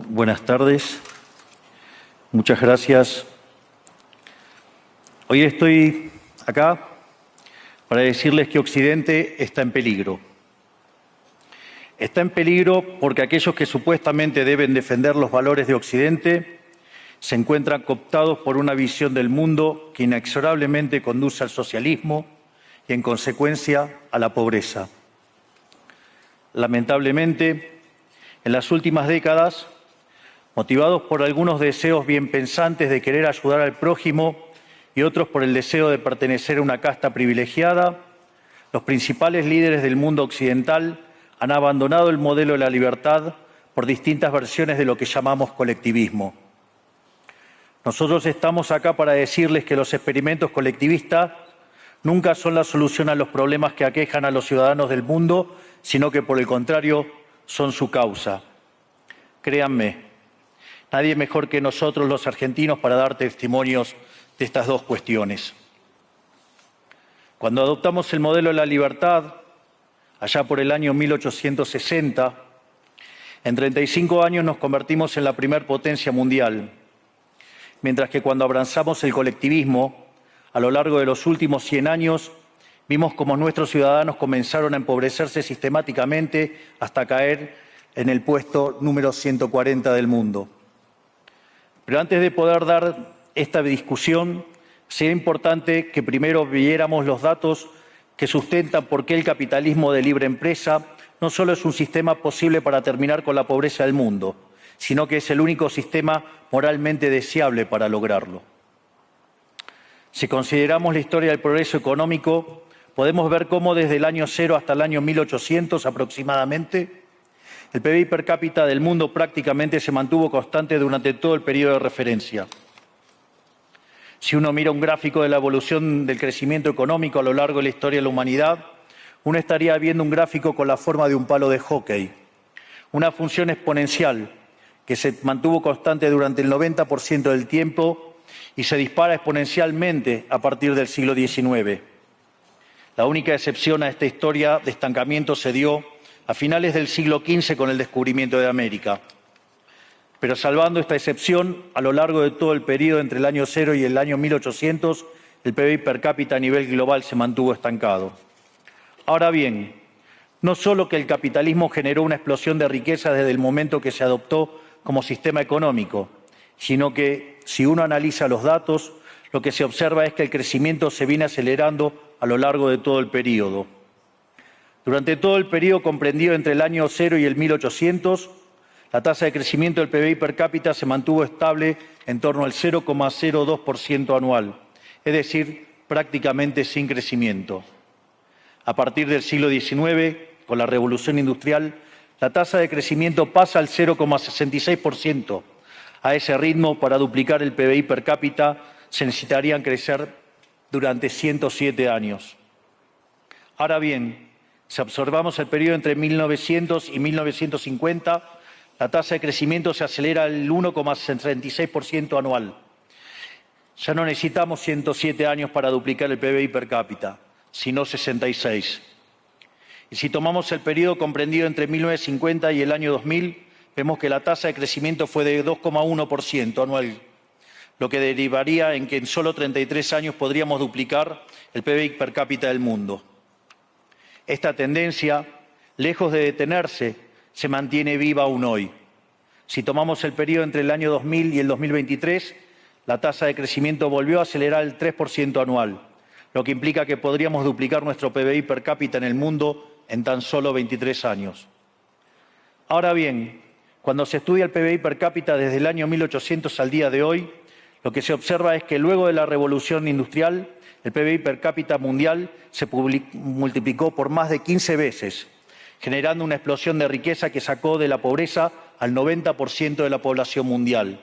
Buenas tardes. Muchas gracias. Hoy estoy acá para decirles que Occidente está en peligro. Está en peligro porque aquellos que supuestamente deben defender los valores de Occidente se encuentran cooptados por una visión del mundo que inexorablemente conduce al socialismo y, en consecuencia, a la pobreza. Lamentablemente, en las últimas décadas, motivados por algunos deseos bien pensantes de querer ayudar al prójimo y otros por el deseo de pertenecer a una casta privilegiada, los principales líderes del mundo occidental han abandonado el modelo de la libertad por distintas versiones de lo que llamamos colectivismo. Nosotros estamos acá para decirles que los experimentos colectivistas nunca son la solución a los problemas que aquejan a los ciudadanos del mundo, sino que, por el contrario, son su causa. Créanme, nadie mejor que nosotros los argentinos para dar testimonios de estas dos cuestiones. Cuando adoptamos el modelo de la libertad, allá por el año 1860, en 35 años nos convertimos en la primer potencia mundial, mientras que cuando abrazamos el colectivismo, a lo largo de los últimos 100 años, vimos cómo nuestros ciudadanos comenzaron a empobrecerse sistemáticamente hasta caer en el puesto número 140 del mundo. Pero antes de poder dar esta discusión, sería importante que primero viéramos los datos que sustentan por qué el capitalismo de libre empresa no solo es un sistema posible para terminar con la pobreza del mundo, sino que es el único sistema moralmente deseable para lograrlo. Si consideramos la historia del progreso económico, podemos ver cómo desde el año 0 hasta el año 1800 aproximadamente, el PBI per cápita del mundo prácticamente se mantuvo constante durante todo el periodo de referencia. Si uno mira un gráfico de la evolución del crecimiento económico a lo largo de la historia de la humanidad, uno estaría viendo un gráfico con la forma de un palo de hockey, una función exponencial que se mantuvo constante durante el 90% del tiempo y se dispara exponencialmente a partir del siglo XIX. La única excepción a esta historia de estancamiento se dio a finales del siglo XV con el descubrimiento de América. Pero salvando esta excepción, a lo largo de todo el periodo entre el año 0 y el año 1800, el PBI per cápita a nivel global se mantuvo estancado. Ahora bien, no solo que el capitalismo generó una explosión de riqueza desde el momento que se adoptó como sistema económico, sino que, si uno analiza los datos, lo que se observa es que el crecimiento se viene acelerando a lo largo de todo el periodo. Durante todo el periodo comprendido entre el año 0 y el 1800, la tasa de crecimiento del PBI per cápita se mantuvo estable en torno al 0,02% anual, es decir, prácticamente sin crecimiento. A partir del siglo XIX, con la Revolución Industrial, la tasa de crecimiento pasa al 0,66%. A ese ritmo, para duplicar el PBI per cápita, se necesitarían crecer durante 107 años. Ahora bien, si observamos el periodo entre 1900 y 1950, la tasa de crecimiento se acelera al 1,66% anual. Ya no necesitamos 107 años para duplicar el PBI per cápita, sino 66. Y si tomamos el periodo comprendido entre 1950 y el año 2000, vemos que la tasa de crecimiento fue de 2,1% anual, lo que derivaría en que en solo 33 años podríamos duplicar el PBI per cápita del mundo. Esta tendencia, lejos de detenerse, se mantiene viva aún hoy. Si tomamos el periodo entre el año 2000 y el 2023, la tasa de crecimiento volvió a acelerar el 3% anual, lo que implica que podríamos duplicar nuestro PBI per cápita en el mundo en tan solo 23 años. Ahora bien, cuando se estudia el PBI per cápita desde el año 1800 al día de hoy, lo que se observa es que luego de la Revolución Industrial, el PBI per cápita mundial se multiplicó por más de 15 veces, generando una explosión de riqueza que sacó de la pobreza al 90% de la población mundial.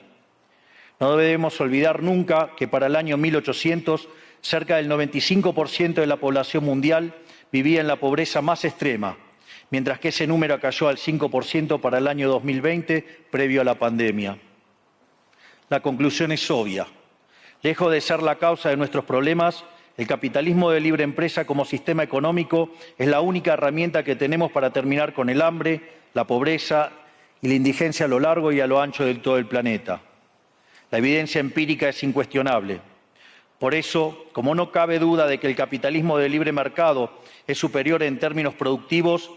No debemos olvidar nunca que para el año 1800, cerca del 95% de la población mundial vivía en la pobreza más extrema, mientras que ese número cayó al 5% para el año 2020, previo a la pandemia. La conclusión es obvia. Lejos de ser la causa de nuestros problemas, el capitalismo de libre empresa como sistema económico es la única herramienta que tenemos para terminar con el hambre, la pobreza y la indigencia a lo largo y a lo ancho de todo el planeta. La evidencia empírica es incuestionable. Por eso, como no cabe duda de que el capitalismo de libre mercado es superior en términos productivos,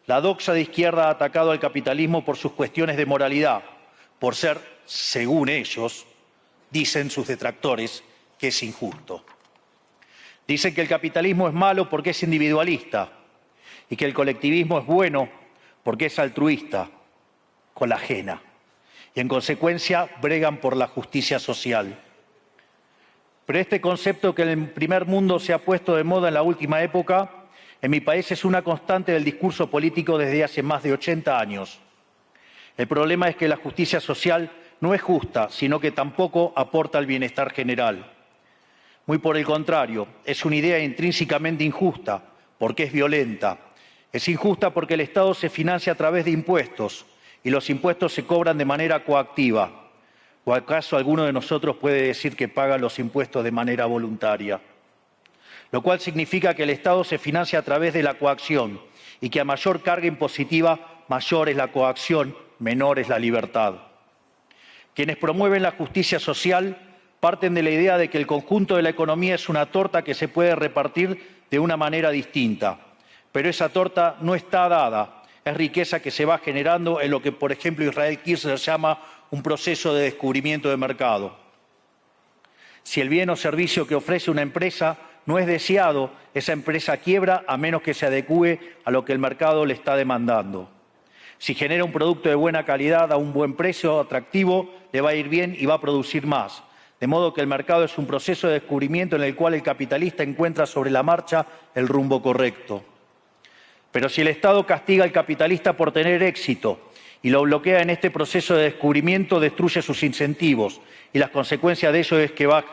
la doxa de izquierda ha atacado al capitalismo por sus cuestiones de moralidad, por ser, según ellos, dicen sus detractores, que es injusto. Dicen que el capitalismo es malo porque es individualista y que el colectivismo es bueno porque es altruista, con la ajena, y en consecuencia bregan por la justicia social. Pero este concepto que en el primer mundo se ha puesto de moda en la última época, en mi país es una constante del discurso político desde hace más de 80 años. El problema es que la justicia social no es justa, sino que tampoco aporta al bienestar general. Muy por el contrario, es una idea intrínsecamente injusta, porque es violenta. Es injusta porque el Estado se financia a través de impuestos y los impuestos se cobran de manera coactiva. ¿O acaso alguno de nosotros puede decir que paga los impuestos de manera voluntaria? Lo cual significa que el Estado se financia a través de la coacción y que a mayor carga impositiva, mayor es la coacción, menor es la libertad. Quienes promueven la justicia social parten de la idea de que el conjunto de la economía es una torta que se puede repartir de una manera distinta. Pero esa torta no está dada, es riqueza que se va generando en lo que, por ejemplo, Israel Kirzler llama un proceso de descubrimiento de mercado. Si el bien o servicio que ofrece una empresa no es deseado, esa empresa quiebra a menos que se adecúe a lo que el mercado le está demandando. Si genera un producto de buena calidad a un buen precio atractivo, le va a ir bien y va a producir más. De modo que el mercado es un proceso de descubrimiento en el cual el capitalista encuentra sobre la marcha el rumbo correcto. Pero si el Estado castiga al capitalista por tener éxito y lo bloquea en este proceso de descubrimiento, destruye sus incentivos y las consecuencias de ello es que va a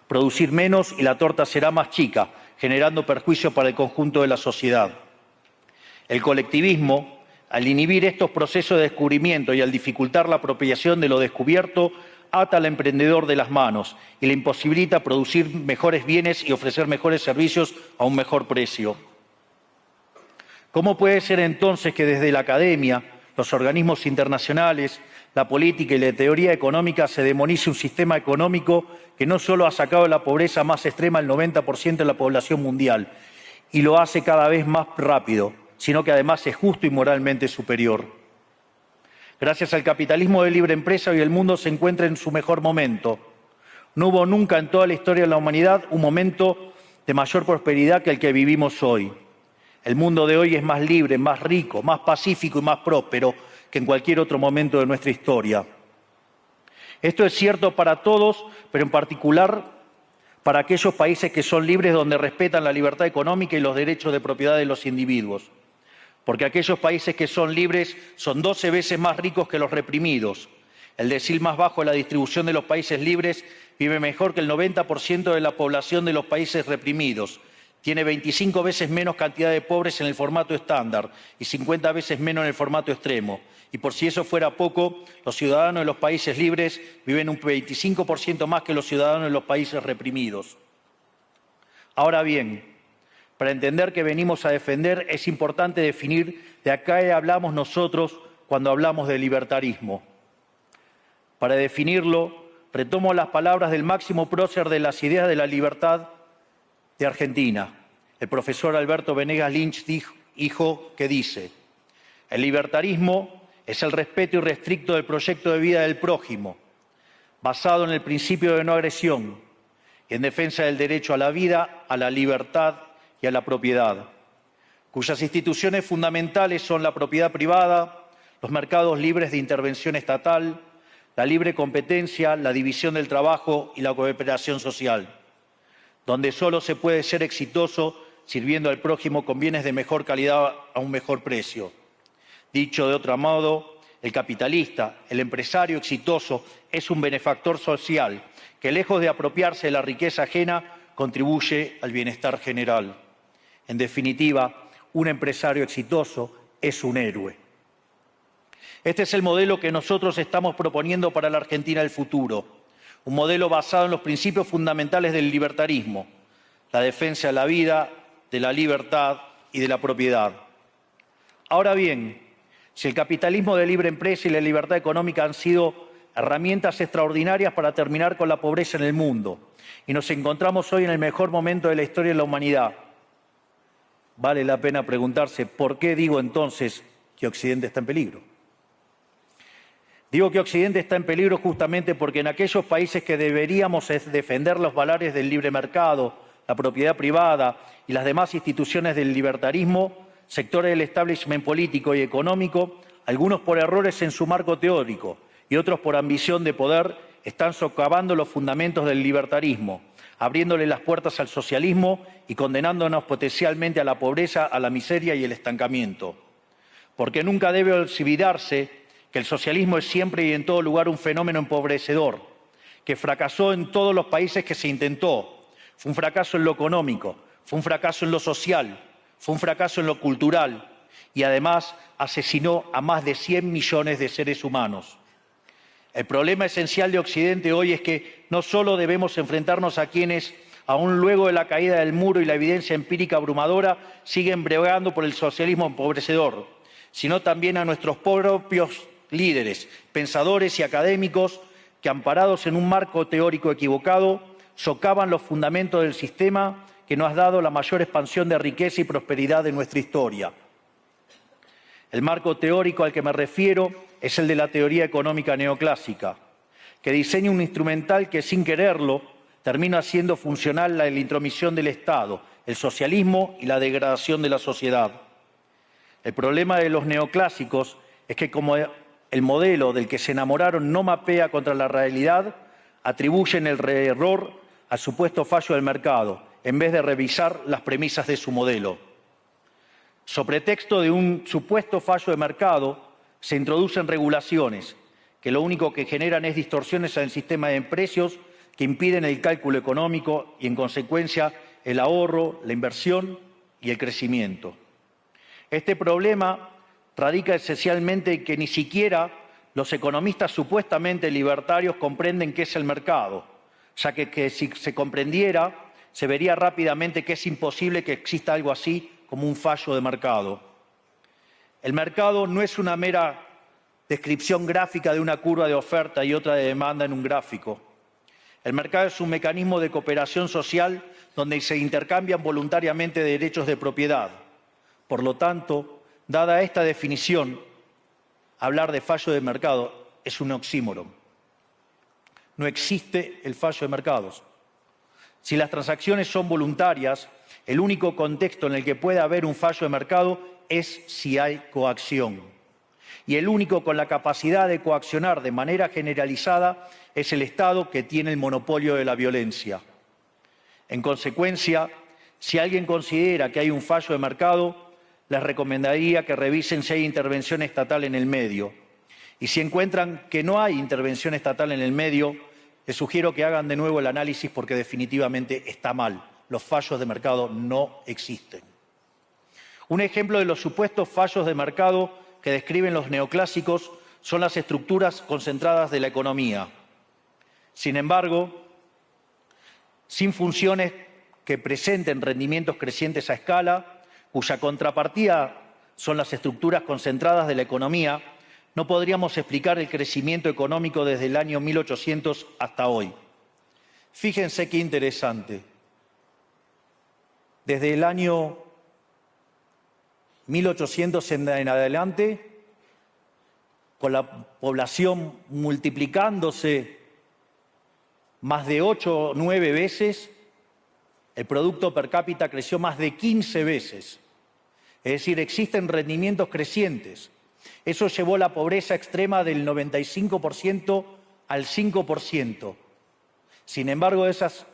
producir menos y la torta será más chica, generando perjuicio para el conjunto de la sociedad. El colectivismo, al inhibir estos procesos de descubrimiento y al dificultar la apropiación de lo descubierto, ata al emprendedor de las manos y le imposibilita producir mejores bienes y ofrecer mejores servicios a un mejor precio. ¿Cómo puede ser entonces que desde la academia, los organismos internacionales, la política y la teoría económica se demonice un sistema económico que no solo ha sacado de la pobreza más extrema al 90% de la población mundial y lo hace cada vez más rápido, sino que además es justo y moralmente superior? Gracias al capitalismo de libre empresa, hoy el mundo se encuentra en su mejor momento. No hubo nunca en toda la historia de la humanidad un momento de mayor prosperidad que el que vivimos hoy. El mundo de hoy es más libre, más rico, más pacífico y más próspero que en cualquier otro momento de nuestra historia. Esto es cierto para todos, pero en particular para aquellos países que son libres, donde respetan la libertad económica y los derechos de propiedad de los individuos. Porque aquellos países que son libres son 12 veces más ricos que los reprimidos. El decil más bajo de la distribución de los países libres vive mejor que el 90% de la población de los países reprimidos. Tiene 25 veces menos cantidad de pobres en el formato estándar y 50 veces menos en el formato extremo. Y por si eso fuera poco, los ciudadanos de los países libres viven un 25% más que los ciudadanos de los países reprimidos. Ahora bien, para entender qué venimos a defender es importante definir de a qué hablamos nosotros cuando hablamos de libertarismo. Para definirlo, retomo las palabras del máximo prócer de las ideas de la libertad de Argentina, el profesor Alberto Venegas Lynch, dijo que dice: el libertarismo es el respeto irrestricto del proyecto de vida del prójimo, basado en el principio de no agresión y en defensa del derecho a la vida, a la libertad y a la propiedad, cuyas instituciones fundamentales son la propiedad privada, los mercados libres de intervención estatal, la libre competencia, la división del trabajo y la cooperación social, donde solo se puede ser exitoso sirviendo al prójimo con bienes de mejor calidad a un mejor precio. Dicho de otro modo, el capitalista, el empresario exitoso, es un benefactor social que, lejos de apropiarse de la riqueza ajena, contribuye al bienestar general. En definitiva, un empresario exitoso es un héroe. Este es el modelo que nosotros estamos proponiendo para la Argentina del futuro. Un modelo basado en los principios fundamentales del libertarismo: la defensa de la vida, de la libertad y de la propiedad. Ahora bien, Si el capitalismo de libre empresa y la libertad económica han sido herramientas extraordinarias para terminar con la pobreza en el mundo, y nos encontramos hoy en el mejor momento de la historia de la humanidad, vale la pena preguntarse, ¿por qué digo entonces que Occidente está en peligro? Digo que Occidente está en peligro justamente porque en aquellos países que deberíamos defender los valores del libre mercado, la propiedad privada y las demás instituciones del libertarismo, sectores del establishment político y económico, algunos por errores en su marco teórico y otros por ambición de poder, están socavando los fundamentos del libertarismo, abriéndole las puertas al socialismo y condenándonos potencialmente a la pobreza, a la miseria y el estancamiento. Porque nunca debe olvidarse que el socialismo es siempre y en todo lugar un fenómeno empobrecedor, que fracasó en todos los países que se intentó. Fue un fracaso en lo económico, fue un fracaso en lo social, fue un fracaso en lo cultural y además asesinó a más de 100 millones de seres humanos. El problema esencial de Occidente hoy es que no solo debemos enfrentarnos a quienes, aún luego de la caída del muro y la evidencia empírica abrumadora, siguen bregando por el socialismo empobrecedor, sino también a nuestros propios líderes, pensadores y académicos que, amparados en un marco teórico equivocado, socavan los fundamentos del sistema que nos ha dado la mayor expansión de riqueza y prosperidad de nuestra historia. El marco teórico al que me refiero es el de la teoría económica neoclásica, que diseña un instrumental que, sin quererlo, termina haciendo funcional la intromisión del Estado, el socialismo y la degradación de la sociedad. El problema de los neoclásicos es que, como el modelo del que se enamoraron no mapea contra la realidad, atribuyen el error al supuesto fallo del mercado, en vez de revisar las premisas de su modelo. Sobre pretexto de un supuesto fallo de mercado, se introducen regulaciones que lo único que generan es distorsiones en el sistema de precios que impiden el cálculo económico y, en consecuencia, el ahorro, la inversión y el crecimiento. Este problema radica esencialmente en que ni siquiera los economistas supuestamente libertarios comprenden qué es el mercado, ya que si se comprendiera, se vería rápidamente que es imposible que exista algo así como un fallo de mercado. El mercado no es una mera descripción gráfica de una curva de oferta y otra de demanda en un gráfico. El mercado es un mecanismo de cooperación social donde se intercambian voluntariamente derechos de propiedad. Por lo tanto, dada esta definición, hablar de fallo de mercado es un oxímoron. No existe el fallo de mercados. Si las transacciones son voluntarias, el único contexto en el que puede haber un fallo de mercado es si hay coacción. Y el único con la capacidad de coaccionar de manera generalizada es el Estado, que tiene el monopolio de la violencia. En consecuencia, si alguien considera que hay un fallo de mercado, les recomendaría que revisen si hay intervención estatal en el medio. Y si encuentran que no hay intervención estatal en el medio, les sugiero que hagan de nuevo el análisis porque definitivamente está mal. Los fallos de mercado no existen. Un ejemplo de los supuestos fallos de mercado que describen los neoclásicos son las estructuras concentradas de la economía. Sin embargo, sin funciones que presenten rendimientos crecientes a escala, cuya contrapartida son las estructuras concentradas de la economía, no podríamos explicar el crecimiento económico desde el año 1800 hasta hoy. Fíjense qué interesante. Desde el año 1800 en adelante, con la población multiplicándose más de 8 o 9 veces, el producto per cápita creció más de 15 veces. Es decir, existen rendimientos crecientes. Eso llevó la pobreza extrema del 95% al 5%. Sin embargo, esas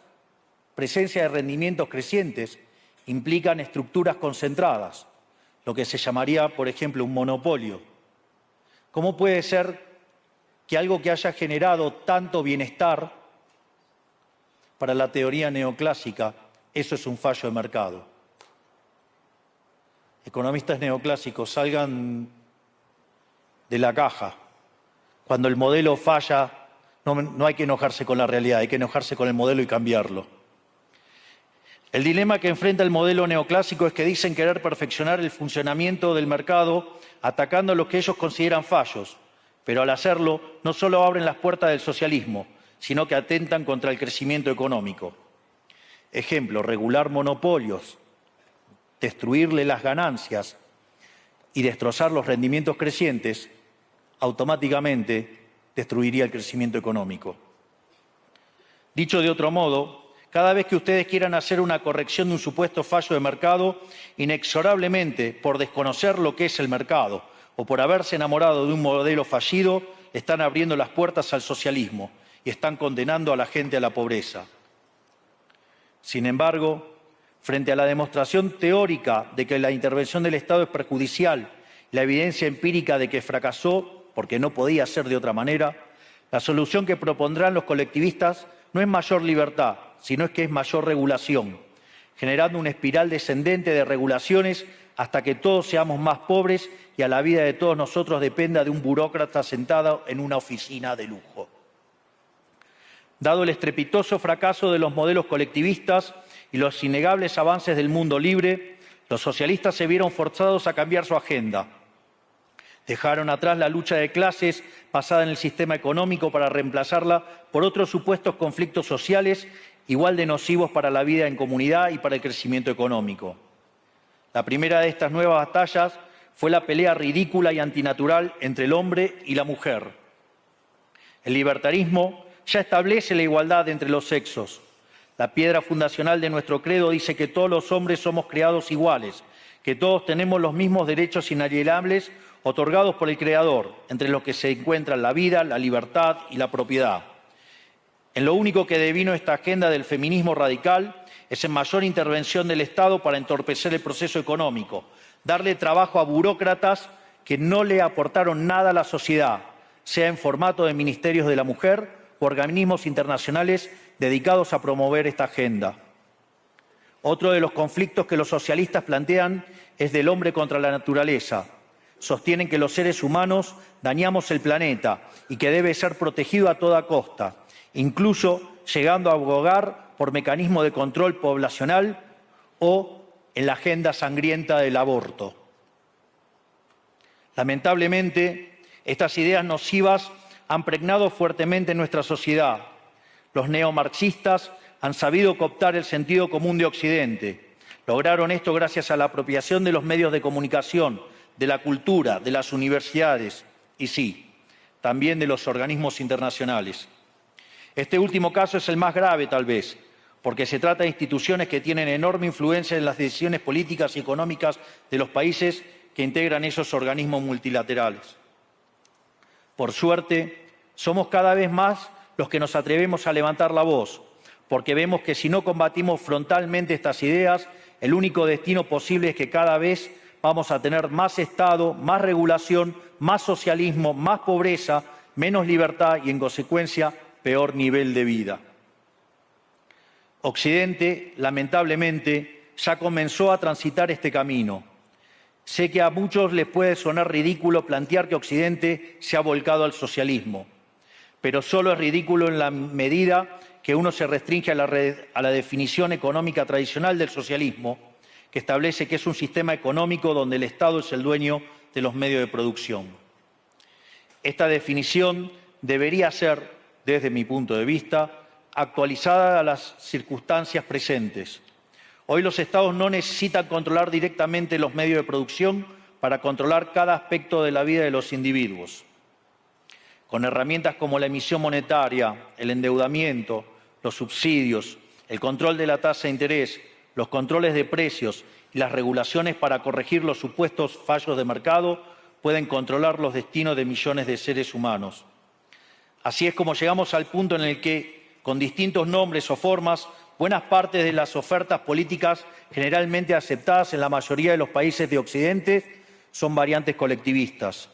presencias de rendimientos crecientes implican estructuras concentradas, lo que se llamaría, por ejemplo, un monopolio. ¿Cómo puede ser que algo que haya generado tanto bienestar para la teoría neoclásica, eso es un fallo de mercado? Economistas neoclásicos, salgan de la caja. Cuando el modelo falla, no hay que enojarse con la realidad, hay que enojarse con el modelo y cambiarlo. El dilema que enfrenta el modelo neoclásico es que dicen querer perfeccionar el funcionamiento del mercado atacando lo que ellos consideran fallos, pero al hacerlo no solo abren las puertas del socialismo, sino que atentan contra el crecimiento económico. Ejemplo, regular monopolios, destruirle las ganancias y destrozar los rendimientos crecientes, automáticamente destruiría el crecimiento económico. Dicho de otro modo, cada vez que ustedes quieran hacer una corrección de un supuesto fallo de mercado, inexorablemente, por desconocer lo que es el mercado o por haberse enamorado de un modelo fallido, están abriendo las puertas al socialismo y están condenando a la gente a la pobreza. Sin embargo, frente a la demostración teórica de que la intervención del Estado es perjudicial, la evidencia empírica de que fracasó porque no podía ser de otra manera, la solución que propondrán los colectivistas no es mayor libertad, sino es que es mayor regulación, generando una espiral descendente de regulaciones hasta que todos seamos más pobres y a la vida de todos nosotros dependa de un burócrata sentado en una oficina de lujo. Dado el estrepitoso fracaso de los modelos colectivistas y los innegables avances del mundo libre, los socialistas se vieron forzados a cambiar su agenda. Dejaron atrás la lucha de clases basada en el sistema económico para reemplazarla por otros supuestos conflictos sociales igual de nocivos para la vida en comunidad y para el crecimiento económico. La primera de estas nuevas batallas fue la pelea ridícula y antinatural entre el hombre y la mujer. El libertarismo ya establece la igualdad entre los sexos. La piedra fundacional de nuestro credo dice que todos los hombres somos creados iguales, que todos tenemos los mismos derechos inalienables otorgados por el Creador, entre los que se encuentran la vida, la libertad y la propiedad. En lo único que devino esta agenda del feminismo radical es en mayor intervención del Estado para entorpecer el proceso económico, darle trabajo a burócratas que no le aportaron nada a la sociedad, sea en formato de ministerios de la mujer o organismos internacionales dedicados a promover esta agenda. Otro de los conflictos que los socialistas plantean es del hombre contra la naturaleza. Sostienen que los seres humanos dañamos el planeta y que debe ser protegido a toda costa, incluso llegando a abogar por mecanismos de control poblacional o en la agenda sangrienta del aborto. Lamentablemente, estas ideas nocivas han pregnado fuertemente en nuestra sociedad. Los neomarxistas han sabido cooptar el sentido común de Occidente. Lograron esto gracias a la apropiación de los medios de comunicación, de la cultura, de las universidades y sí, también de los organismos internacionales. Este último caso es el más grave, tal vez, porque se trata de instituciones que tienen enorme influencia en las decisiones políticas y económicas de los países que integran esos organismos multilaterales. Por suerte, somos cada vez más los que nos atrevemos a levantar la voz, porque vemos que si no combatimos frontalmente estas ideas, el único destino posible es que cada vez vamos a tener más Estado, más regulación, más socialismo, más pobreza, menos libertad y, en consecuencia, peor nivel de vida. Occidente, lamentablemente, ya comenzó a transitar este camino. Sé que a muchos les puede sonar ridículo plantear que Occidente se ha volcado al socialismo, pero solo es ridículo en la medida que uno se restringe a la definición económica tradicional del socialismo, que establece que es un sistema económico donde el Estado es el dueño de los medios de producción. Esta definición debería ser, desde mi punto de vista, actualizada a las circunstancias presentes. Hoy los Estados no necesitan controlar directamente los medios de producción para controlar cada aspecto de la vida de los individuos. Con herramientas como la emisión monetaria, el endeudamiento, los subsidios, el control de la tasa de interés, los controles de precios y las regulaciones para corregir los supuestos fallos de mercado pueden controlar los destinos de millones de seres humanos. Así es como llegamos al punto en el que, con distintos nombres o formas, buenas partes de las ofertas políticas generalmente aceptadas en la mayoría de los países de Occidente son variantes colectivistas.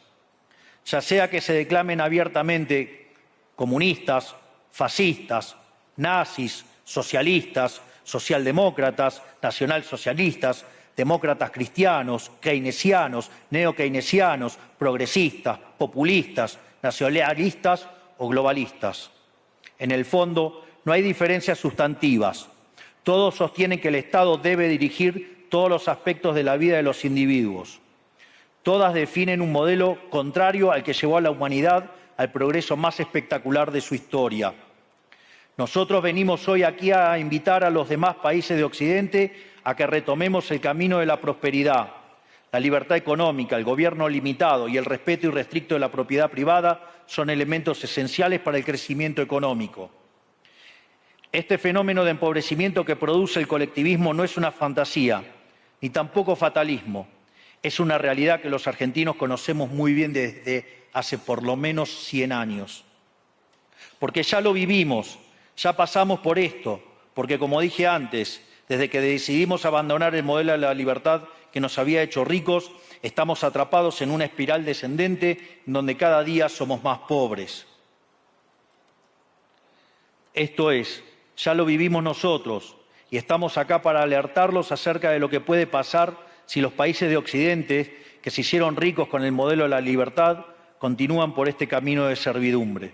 Ya sea que se declamen abiertamente comunistas, fascistas, nazis, socialistas, socialdemócratas, nacionalsocialistas, demócratas cristianos, keynesianos, neokeynesianos, progresistas, populistas, nacionalistas o globalistas. En el fondo, no hay diferencias sustantivas. Todos sostienen que el Estado debe dirigir todos los aspectos de la vida de los individuos. Todas definen un modelo contrario al que llevó a la humanidad al progreso más espectacular de su historia. Nosotros venimos hoy aquí a invitar a los demás países de Occidente a que retomemos el camino de la prosperidad. La libertad económica, el gobierno limitado y el respeto irrestricto de la propiedad privada son elementos esenciales para el crecimiento económico. Este fenómeno de empobrecimiento que produce el colectivismo no es una fantasía, ni tampoco fatalismo. Es una realidad que los argentinos conocemos muy bien desde hace por lo menos 100 años. Porque ya lo vivimos, ya pasamos por esto, porque como dije antes, desde que decidimos abandonar el modelo de la libertad que nos había hecho ricos, estamos atrapados en una espiral descendente en donde cada día somos más pobres. Esto es, ya lo vivimos nosotros y estamos acá para alertarlos acerca de lo que puede pasar si los países de Occidente, que se hicieron ricos con el modelo de la libertad, continúan por este camino de servidumbre.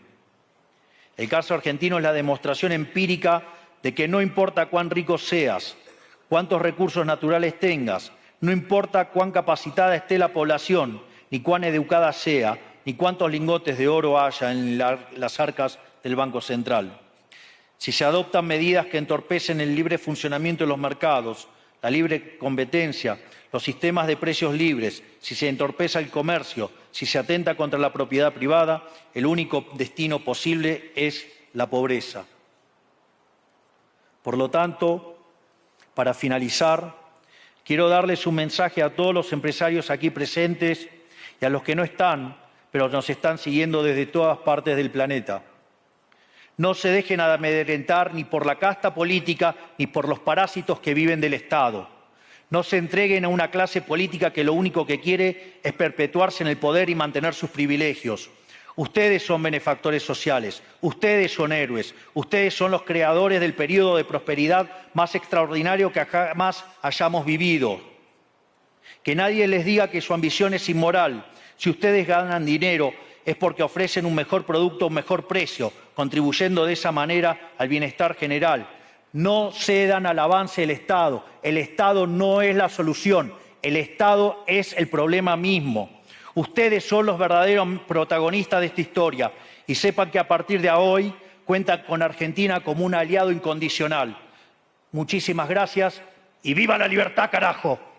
El caso argentino es la demostración empírica de que no importa cuán rico seas, cuántos recursos naturales tengas, no importa cuán capacitada esté la población, ni cuán educada sea, ni cuántos lingotes de oro haya en las arcas del Banco Central. Si se adoptan medidas que entorpecen el libre funcionamiento de los mercados, la libre competencia, los sistemas de precios libres, si se entorpece el comercio, si se atenta contra la propiedad privada, el único destino posible es la pobreza. Por lo tanto, para finalizar, quiero darles un mensaje a todos los empresarios aquí presentes y a los que no están, pero nos están siguiendo desde todas partes del planeta. No se dejen amedrentar ni por la casta política ni por los parásitos que viven del Estado. No se entreguen a una clase política que lo único que quiere es perpetuarse en el poder y mantener sus privilegios. Ustedes son benefactores sociales, ustedes son héroes, ustedes son los creadores del periodo de prosperidad más extraordinario que jamás hayamos vivido. Que nadie les diga que su ambición es inmoral. Si ustedes ganan dinero es porque ofrecen un mejor producto a un mejor precio, contribuyendo de esa manera al bienestar general. No cedan al avance del Estado. El Estado no es la solución, el Estado es el problema mismo. Ustedes son los verdaderos protagonistas de esta historia y sepan que a partir de hoy cuentan con Argentina como un aliado incondicional. Muchísimas gracias y ¡viva la libertad, carajo!